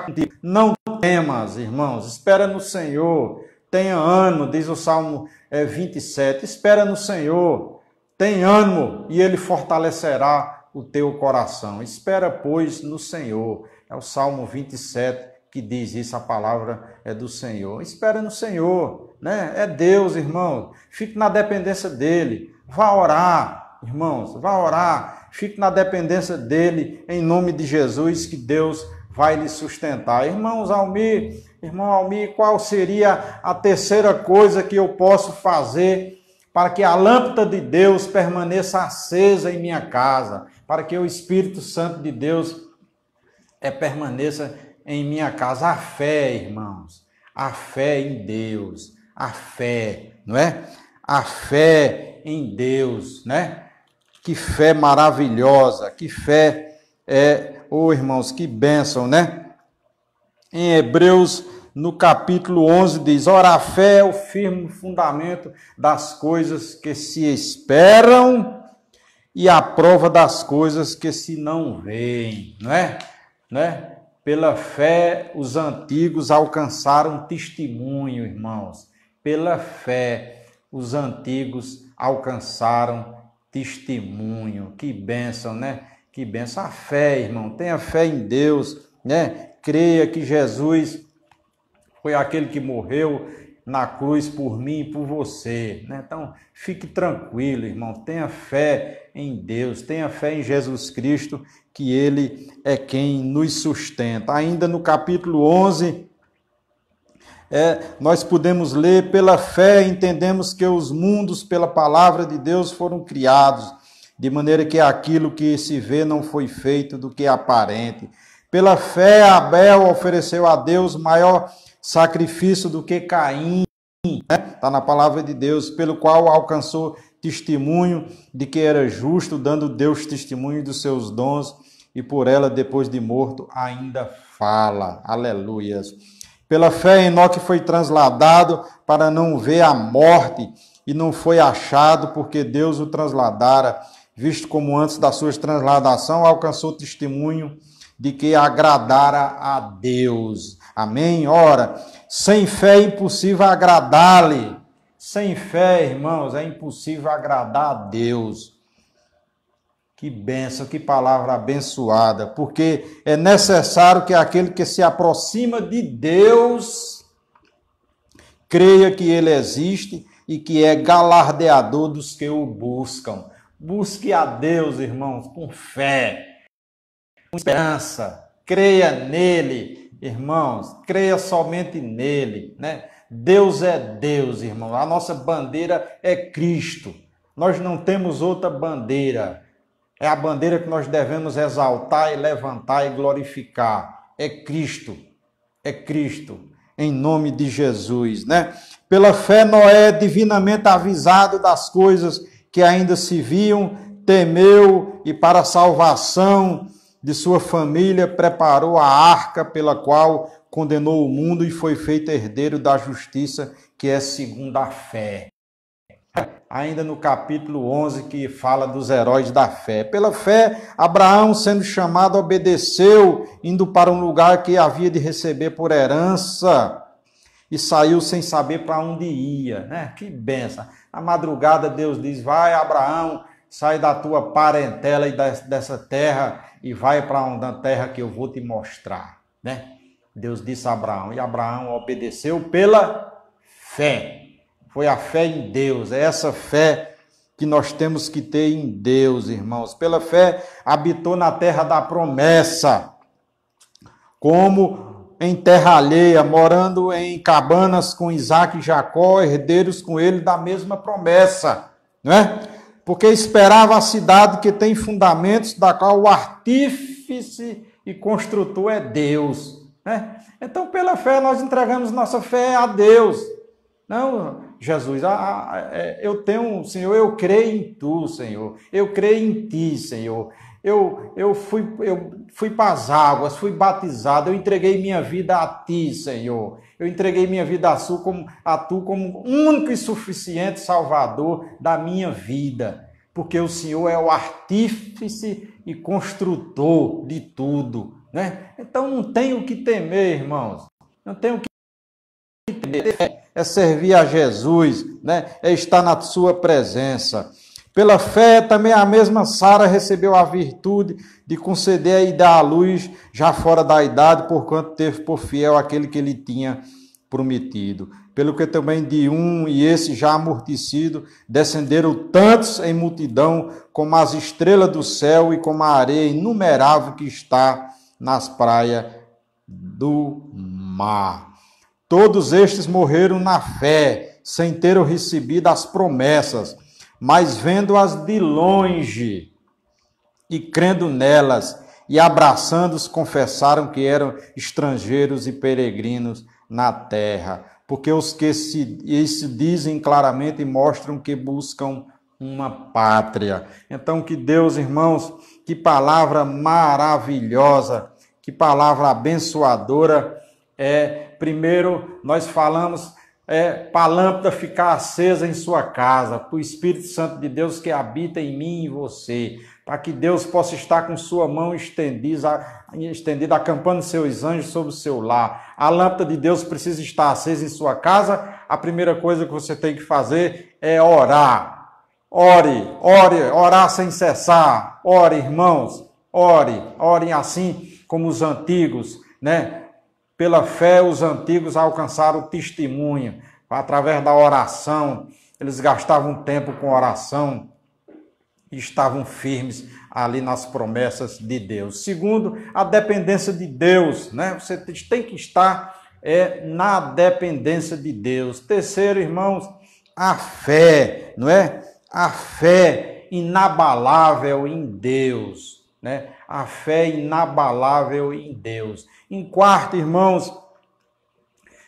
contigo. Não temas, irmãos. Espera no Senhor. Tenha ânimo, diz o Salmo 27. Espera no Senhor. Tem ânimo e ele fortalecerá o teu coração. Espera, pois, no Senhor. É o Salmo 27 que diz isso, a palavra é do Senhor. Espera no Senhor, né? É Deus, irmão. Fique na dependência dele. Vá orar, irmãos. Vá orar. Fique na dependência dele, em nome de Jesus, que Deus vai lhe sustentar. Irmão Almir, qual seria a terceira coisa que eu posso fazer para que a lâmpada de Deus permaneça acesa em minha casa, para que o Espírito Santo de Deus permaneça em minha casa? A fé, irmãos, a fé em Deus, a fé, não é? A fé em Deus, né? Que fé maravilhosa, que fé irmãos, que bênção, né? Em Hebreus, no capítulo 11, diz: ora, a fé é o firme fundamento das coisas que se esperam e a prova das coisas que se não veem, não é? Né? Pela fé, os antigos alcançaram testemunho, irmãos. Pela fé, os antigos alcançaram testemunho. Que bênção, né? Que bênção. A fé, irmão. Tenha fé em Deus, né? Creia que Jesus foi aquele que morreu na cruz por mim e por você, né? Então, fique tranquilo, irmão. Tenha fé em Deus, tenha fé em Jesus Cristo, que Ele é quem nos sustenta. Ainda no capítulo 11, nós podemos ler: pela fé entendemos que os mundos pela palavra de Deus foram criados, de maneira que aquilo que se vê não foi feito do que é aparente. Pela fé Abel ofereceu a Deus maior sacrifício do que Caim, está na palavra de Deus, pelo qual alcançou testemunho de que era justo, dando Deus testemunho dos seus dons, e por ela, depois de morto, ainda fala. Aleluias. Pela fé, Enoque foi transladado para não ver a morte, e não foi achado, porque Deus o transladara, visto como antes da sua transladação alcançou testemunho de que agradara a Deus. Amém? Ora, sem fé é impossível agradar-lhe. Sem fé, irmãos, é impossível agradar a Deus. Que bênção, que palavra abençoada, porque é necessário que aquele que se aproxima de Deus creia que Ele existe e que é galardeador dos que o buscam. Busque a Deus, irmãos, com fé, com esperança. Creia nele, irmãos, creia somente nele, né? Deus é Deus, irmão. A nossa bandeira é Cristo. Nós não temos outra bandeira. É a bandeira que nós devemos exaltar e levantar e glorificar. É Cristo. É Cristo. Em nome de Jesus, né? Pela fé, Noé, divinamente avisado das coisas que ainda se viam, temeu e para a salvação de sua família preparou a arca pela qual condenou o mundo e foi feito herdeiro da justiça, que é segundo a fé. Ainda no capítulo 11, que fala dos heróis da fé. Pela fé, Abraão, sendo chamado, obedeceu, indo para um lugar que havia de receber por herança, e saiu sem saber para onde ia, né? Que benção. Na madrugada, Deus diz: vai, Abraão, sai da tua parentela e dessa terra e vai para a terra que eu vou te mostrar, né? Deus disse a Abraão, e Abraão obedeceu pela fé. Foi a fé em Deus, é essa fé que nós temos que ter em Deus, irmãos. Pela fé, habitou na terra da promessa, como em terra alheia, morando em cabanas com Isaac e Jacó, herdeiros com ele da mesma promessa, não é? Porque esperava a cidade que tem fundamentos, da qual o artífice e construtor é Deus, né? Então, pela fé, nós entregamos nossa fé a Deus. Não, Jesus, eu tenho, Senhor, eu creio em Tu, Senhor. Eu creio em Ti, Senhor. Eu fui para as águas, fui batizado, eu entreguei minha vida a Ti, Senhor. Eu entreguei minha vida a Tu como único e suficiente Salvador da minha vida. Porque o Senhor é o artífice e construtor de tudo, né? Então não tenho o que temer, irmãos. Não tenho o que temer. É servir a Jesus, né? É estar na sua presença. Pela fé, também a mesma Sara recebeu a virtude de conceder e dar à luz, já fora da idade, porquanto teve por fiel aquele que lhe tinha prometido. Pelo que também de um e esse já amortecido, descenderam tantos em multidão, como as estrelas do céu e como a areia inumerável que está nas praias do mar. Todos estes morreram na fé, sem terem recebido as promessas, mas vendo-as de longe e crendo nelas, e abraçando-os, confessaram que eram estrangeiros e peregrinos na terra. Porque os que se dizem claramente mostram que buscam uma pátria. Então, que Deus, irmãos, que palavra maravilhosa, que palavra abençoadora. Primeiro, nós falamos para a lâmpada ficar acesa em sua casa, para o Espírito Santo de Deus que habita em mim e em você, para que Deus possa estar com sua mão estendida, acampando seus anjos sobre o seu lar. A lâmpada de Deus precisa estar acesa em sua casa. A primeira coisa que você tem que fazer é orar. Ore, orar sem cessar. Ore, irmãos, orem assim como os antigos, né? Pela fé, os antigos alcançaram o testemunho, através da oração. Eles gastavam tempo com oração e estavam firmes ali nas promessas de Deus. Segundo, a dependência de Deus, né? Você tem que estar na dependência de Deus. Terceiro, irmãos, a fé, não é? A fé inabalável em Deus, né? A fé inabalável em Deus. Em quarto, irmãos,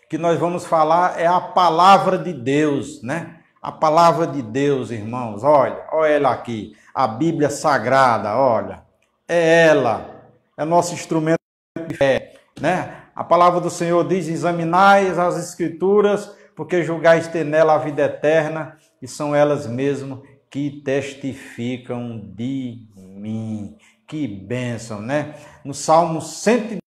que nós vamos falar é a palavra de Deus, né? A palavra de Deus, irmãos, olha ela aqui, a Bíblia Sagrada, olha, é ela, é nosso instrumento de fé, né? A palavra do Senhor diz: examinai as Escrituras, porque julgais ter nela a vida eterna, e são elas mesmas que testificam de mim. Que bênção, né? No Salmo 119,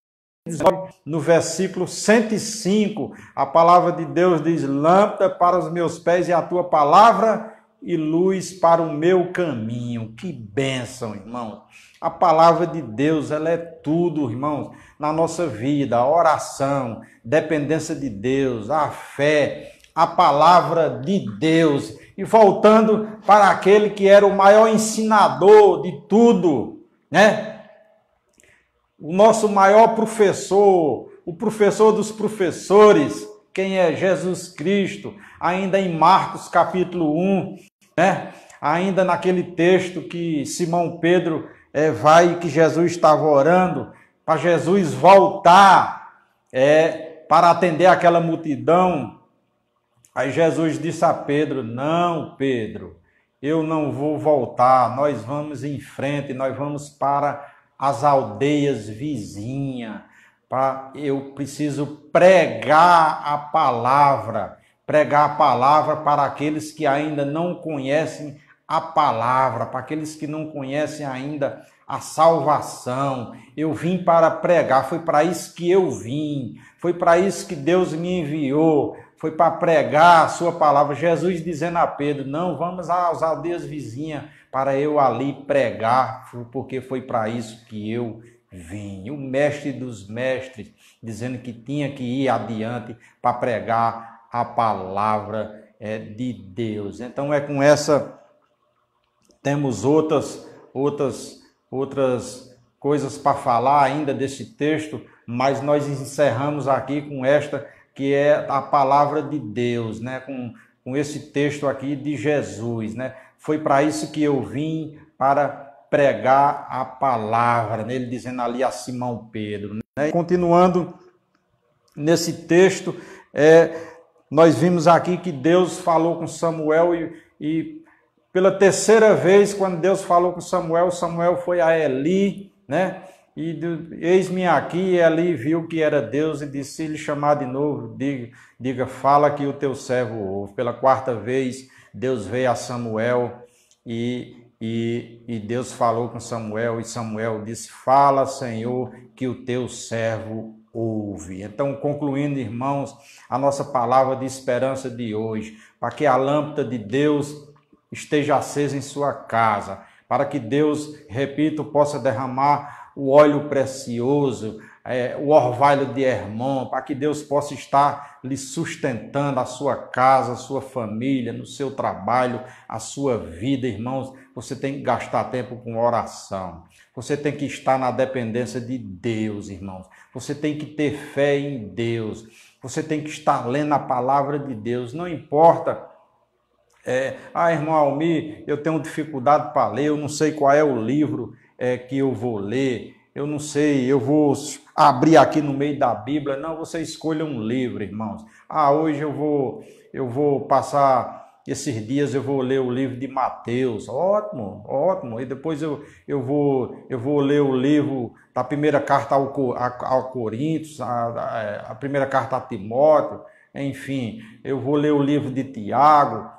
no versículo 105, a palavra de Deus diz: lâmpada para os meus pés e a tua palavra e luz para o meu caminho. Que bênção, irmão. A palavra de Deus, ela é tudo, irmãos, na nossa vida. A oração, dependência de Deus, a fé, a palavra de Deus. E voltando para aquele que era o maior ensinador de tudo, né? O nosso maior professor, o professor dos professores, quem é? Jesus Cristo. Ainda em Marcos capítulo 1, né? Ainda naquele texto que Simão Pedro vai, que Jesus estava orando, para Jesus voltar para atender aquela multidão. Aí Jesus disse a Pedro: não, Pedro, eu não vou voltar, nós vamos em frente, nós vamos para as aldeias vizinhas. Eu preciso pregar a palavra para aqueles que ainda não conhecem a palavra, para aqueles que não conhecem ainda a salvação. Eu vim para pregar, foi para isso que eu vim, foi para isso que Deus me enviou, foi para pregar a sua palavra. Jesus dizendo a Pedro: não, vamos às aldeias vizinhas para eu ali pregar, porque foi para isso que eu vim. O mestre dos mestres dizendo que tinha que ir adiante para pregar a palavra de Deus. Então com essa, temos outras coisas para falar ainda desse texto, mas nós encerramos aqui com esta, que é a palavra de Deus, né? Com esse texto aqui de Jesus, né? Foi para isso que eu vim, para pregar a palavra, né? Ele dizendo ali a Simão Pedro, né? Continuando nesse texto, nós vimos aqui que Deus falou com Samuel e pela terceira vez, quando Deus falou com Samuel, Samuel foi a Eli, né? E eis-me aqui, Eli viu que era Deus e disse: se lhe chamar de novo, diga, fala que o teu servo ouve. Pela quarta vez, Deus veio a Samuel e Deus falou com Samuel, e Samuel disse: fala, Senhor, que o teu servo ouve. Então, concluindo, irmãos, a nossa palavra de esperança de hoje, para que a lâmpada de Deus esteja acesa em sua casa, para que Deus, repito, possa derramar o óleo precioso, o orvalho de Hermon, para que Deus possa estar lhe sustentando a sua casa, a sua família, no seu trabalho, a sua vida, irmãos. Você tem que gastar tempo com oração. Você tem que estar na dependência de Deus, irmãos. Você tem que ter fé em Deus. Você tem que estar lendo a palavra de Deus. Não importa. Irmão Almir, eu tenho dificuldade para ler, eu não sei qual é o livro que eu vou ler, eu não sei, eu vou abrir aqui no meio da Bíblia. Não, você escolha um livro, irmãos. Hoje eu vou passar esses dias eu vou ler o livro de Mateus, ótimo, ótimo, e depois eu vou ler o livro da primeira carta ao Coríntios, a primeira carta a Timóteo, enfim, eu vou ler o livro de Tiago,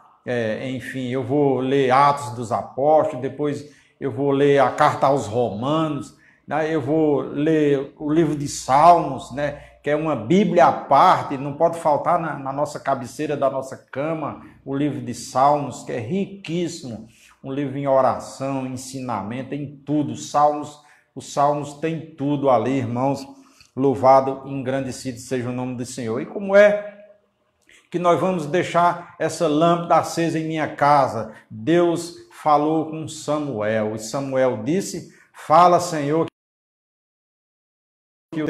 enfim, eu vou ler Atos dos Apóstolos, depois eu vou ler a carta aos Romanos, né? Eu vou ler o livro de Salmos, né? Que é uma Bíblia à parte, não pode faltar na nossa cabeceira da nossa cama, o livro de Salmos, que é riquíssimo, um livro em oração, ensinamento, em tudo. Os Salmos tem tudo ali, irmãos. Louvado e engrandecido seja o nome do Senhor. E como é que nós vamos deixar essa lâmpada acesa em minha casa? Deus falou com Samuel, e Samuel disse: fala, Senhor, que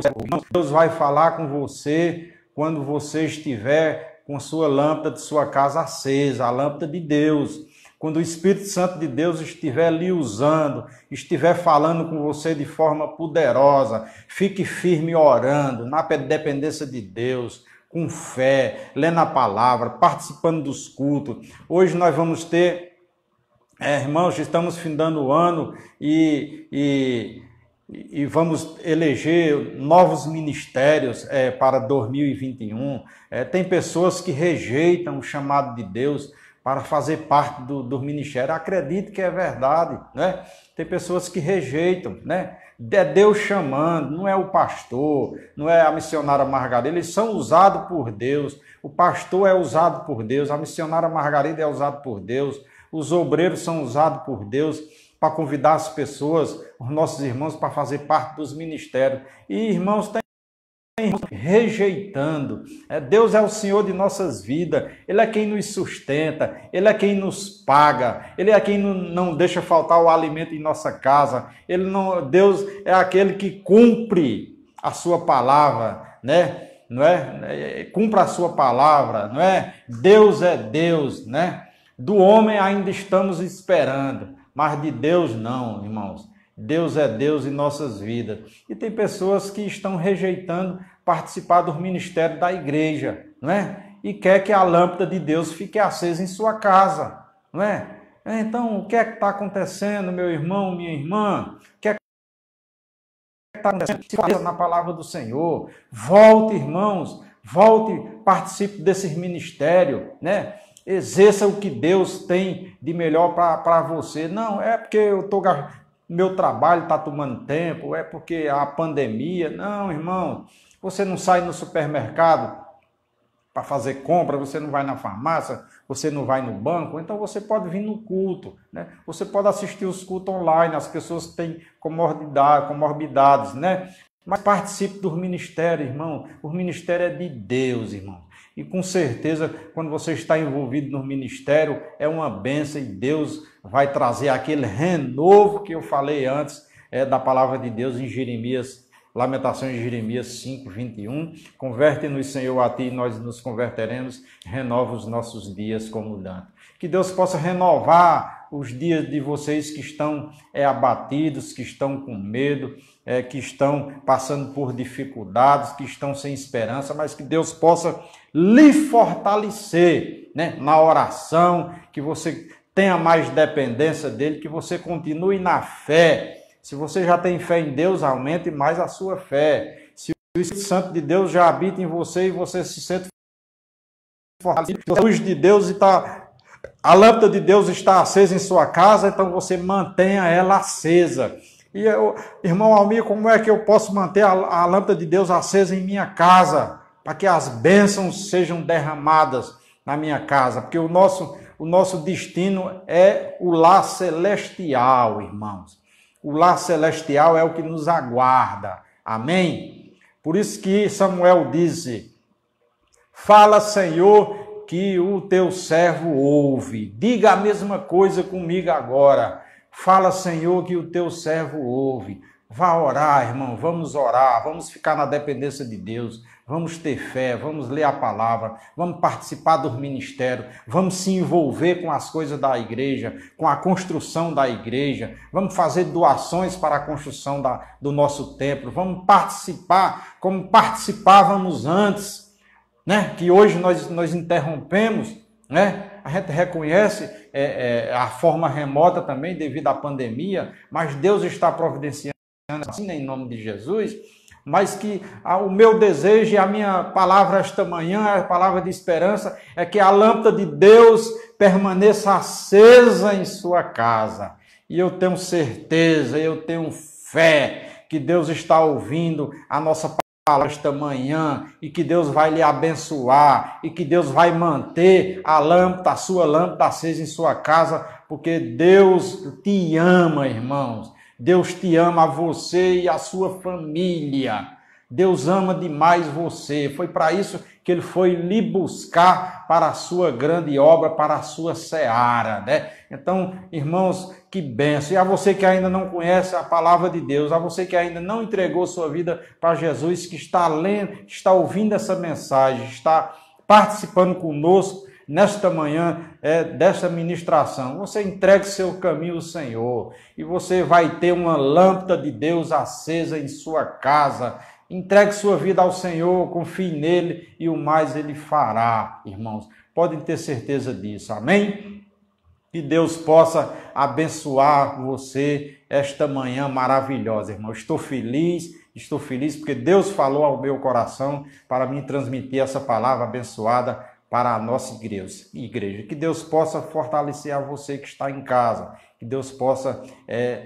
Deus vai falar com você quando você estiver com a sua lâmpada de sua casa acesa, a lâmpada de Deus. Quando o Espírito Santo de Deus estiver lhe usando, estiver falando com você de forma poderosa, fique firme orando, na dependência de Deus, com fé, lendo a palavra, participando dos cultos. Hoje nós vamos ter, irmãos, estamos findando o ano e vamos eleger novos ministérios para 2021. Tem pessoas que rejeitam o chamado de Deus para fazer parte do ministério. Acredito que é verdade, né? Tem pessoas que rejeitam, né? É Deus chamando, não é o pastor, não é a missionária Margarida, eles são usados por Deus. O pastor é usado por Deus, a missionária Margarida é usada por Deus, os obreiros são usados por Deus para convidar as pessoas, os nossos irmãos, para fazer parte dos ministérios. E irmãos, tem rejeitando. Deus é o Senhor de nossas vidas, Ele é quem nos sustenta, Ele é quem nos paga, Ele é quem não deixa faltar o alimento em nossa casa. Deus é aquele que cumpre a sua palavra, né? Não é? Cumpra a sua palavra, não é? Deus é Deus, né? Do homem ainda estamos esperando, mas de Deus não, irmãos. Deus é Deus em nossas vidas. E tem pessoas que estão rejeitando participar do ministério da igreja, não é? E quer que a lâmpada de Deus fique acesa em sua casa, não é? Então, o que é que está acontecendo, meu irmão, minha irmã? O que é que está acontecendo na palavra do Senhor? Volte, irmãos, volte, participe desses ministérios, né? Exerça o que Deus tem de melhor para você. Não, é porque eu estou meu trabalho está tomando tempo, é porque a pandemia. Não, irmão, você não sai no supermercado para fazer compra, você não vai na farmácia, você não vai no banco, então você pode vir no culto, né? Você pode assistir os cultos online, as pessoas têm comorbidades, né? Mas participe do ministério, irmão. O ministério é de Deus, irmão. E com certeza, quando você está envolvido no ministério, é uma bênção e Deus vai trazer aquele renovo que eu falei antes da palavra de Deus em Jeremias, Lamentações de Jeremias 5, 21. Converte-nos, Senhor, a Ti e nós nos converteremos, renova os nossos dias como dantes. Que Deus possa renovar os dias de vocês que estão abatidos, que estão com medo, que estão passando por dificuldades, que estão sem esperança, mas que Deus possa lhe fortalecer, né, na oração, que você tenha mais dependência dele, que você continue na fé. Se você já tem fé em Deus, aumente mais a sua fé. Se o Espírito Santo de Deus já habita em você e você se sente fortalecido, a luz de Deus a lâmpada de Deus está acesa em sua casa, então você mantenha ela acesa. E irmão Almir, como é que eu posso manter a lâmpada de Deus acesa em minha casa? Para que as bênçãos sejam derramadas na minha casa. Porque o nosso destino é o lar celestial, irmãos. O lar celestial é o que nos aguarda. Amém? Por isso que Samuel disse: fala, Senhor, que o teu servo ouve. Diga a mesma coisa comigo agora. Fala, Senhor, que o teu servo ouve. Vá orar, irmão, vamos orar, vamos ficar na dependência de Deus, vamos ter fé, vamos ler a palavra, vamos participar do ministério, vamos se envolver com as coisas da igreja, com a construção da igreja, vamos fazer doações para a construção do nosso templo, vamos participar como participávamos antes, né? Que hoje nós interrompemos, né? A gente reconhece a forma remota também devido à pandemia, mas Deus está providenciando assim em nome de Jesus, mas que o meu desejo e a minha palavra esta manhã, a palavra de esperança, é que a lâmpada de Deus permaneça acesa em sua casa. E eu tenho certeza, eu tenho fé que Deus está ouvindo a nossa palavra esta manhã e que Deus vai lhe abençoar e que Deus vai manter a lâmpada, a sua lâmpada acesa em sua casa, porque Deus te ama, irmãos. Deus te ama a você e a sua família. Deus ama demais você. Foi para isso que ele foi lhe buscar para a sua grande obra, para a sua seara, né? Então, irmãos, que bênção. E a você que ainda não conhece a palavra de Deus, a você que ainda não entregou sua vida para Jesus, que está lendo, está ouvindo essa mensagem, está participando conosco nesta manhã desta ministração, você entregue seu caminho ao Senhor e você vai ter uma lâmpada de Deus acesa em sua casa. Entregue sua vida ao Senhor, confie nele e o mais ele fará, irmãos. Podem ter certeza disso, amém? Que Deus possa abençoar você esta manhã maravilhosa, irmão. Estou feliz porque Deus falou ao meu coração para me transmitir essa palavra abençoada para a nossa igreja. Que Deus possa fortalecer a você que está em casa, que Deus possa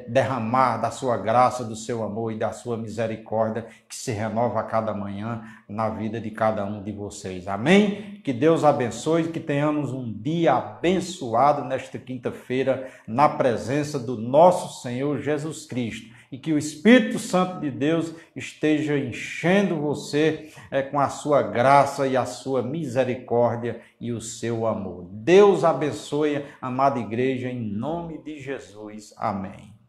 derramar da sua graça, do seu amor e da sua misericórdia, que se renova a cada manhã na vida de cada um de vocês. Amém? Que Deus abençoe, que tenhamos um dia abençoado nesta quinta-feira, na presença do nosso Senhor Jesus Cristo. E que o Espírito Santo de Deus esteja enchendo você com a sua graça e a sua misericórdia e o seu amor. Deus abençoe, amada igreja, em nome de Jesus. Amém.